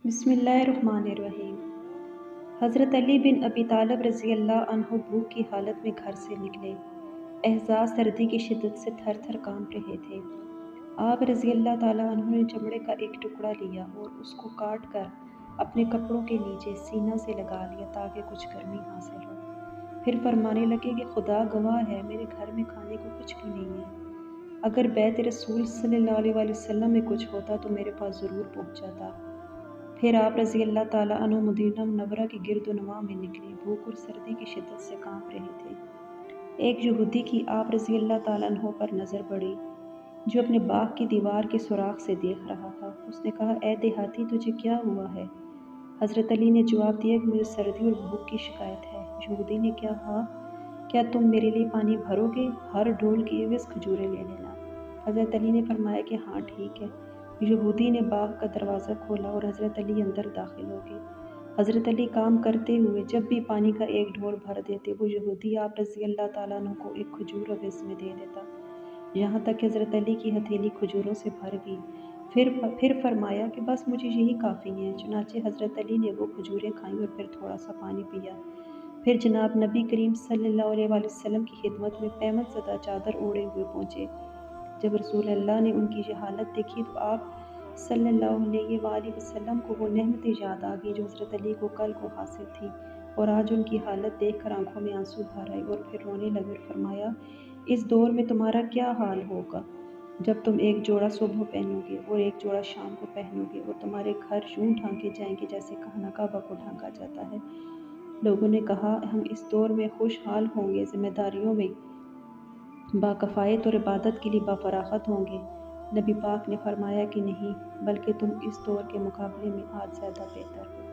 बिस्मिल्लाहिर्रहमानिर्रहीम। हज़रत अली बिन अबी तालिब रज़ी अल्लाह अन्हु भूख की हालत में घर से निकले। एहसास सर्दी की शिद्दत से थर थर कांप रहे थे। आप रज़ी अल्लाह ताला अन्हु ने चमड़े का एक टुकड़ा लिया और उसको काट कर अपने कपड़ों के नीचे सीना से लगा लिया ताकि कुछ गर्मी हासिल हो। फिर फरमाने लगे कि खुदा गवाह है, मेरे घर में खाने को कुछ भी नहीं है। अगर बैत रसूल सल्लल्लाहु अलैहि वसल्लम में कुछ होता तो मेरे पास ज़रूर पहुँच जाता। फिर आप रज़ी अल्लाह ताला अन्हु मदीना मुनव्वरा की गिरदोनवा में निकले। भूख और सर्दी की शिद्दत से कांप रहे थे। एक यहूदी की आप रज़ी अल्लाह ताला अन्हु पर नज़र पड़ी, जो अपने बाग की दीवार के सुराख से देख रहा था। उसने कहा, ए देहाती, तुझे क्या हुआ है? हज़रत अली ने जवाब दिया कि मुझे सर्दी और भूख की शिकायत है। यहूदी ने कहा, क्या तुम मेरे लिए पानी भरोगे? हर ढोल की एवज़ खजूरें ले लेना। हज़रत अली ने फरमाया कि हाँ ठीक है। यहूदी ने बाग का दरवाज़ा खोला और हज़रत अली अंदर दाखिल हो गए। हज़रत अली काम करते हुए जब भी पानी का एक ढोल भर देते, वो यहूदी आप रज़ी अल्लाह ताला अन्हु को एक खजूर एवज़ में दे देता, यहाँ तक कि हज़रत अली की हथेली खजूरों से भर गई। फिर फरमाया कि बस मुझे यही काफ़ी है। चुनाचे हज़रत अली ने वो खजूरें खाईं और फिर थोड़ा सा पानी पिया। फिर जनाब नबी करीम सल्लल्लाहु अलैहि वसल्लम की खिदमत में पैमन ज़दा चादर ओढ़े हुए पहुँचे। जब रसूल अल्लाह ने उनकी ये हालत देखी तो आप सल्लल्लाहु अलैहि वसल्लम को वो नेमतें याद आ गई जो हज़रत अली को कल को हासिल थी, और आज उनकी हालत देखकर आंखों में आंसू भर आए और फिर रोने लगे और फरमाया, इस दौर में तुम्हारा क्या हाल होगा जब तुम एक जोड़ा सुबह पहनोगे और एक जोड़ा शाम को पहनोगे, और तुम्हारे घर यूं ढांके जाएंगे जैसे खाना काबा को ढांका जाता है। लोगों ने कहा, हम इस दौर में खुशहाल होंगे, जिम्मेदारियों में बाकफ़ायत और इबादत के लिए बाफराखत होंगे। नबी पाक ने फरमाया कि नहीं, बल्कि तुम इस दौर के मुकाबले में आज ज़्यादा बेहतर हो।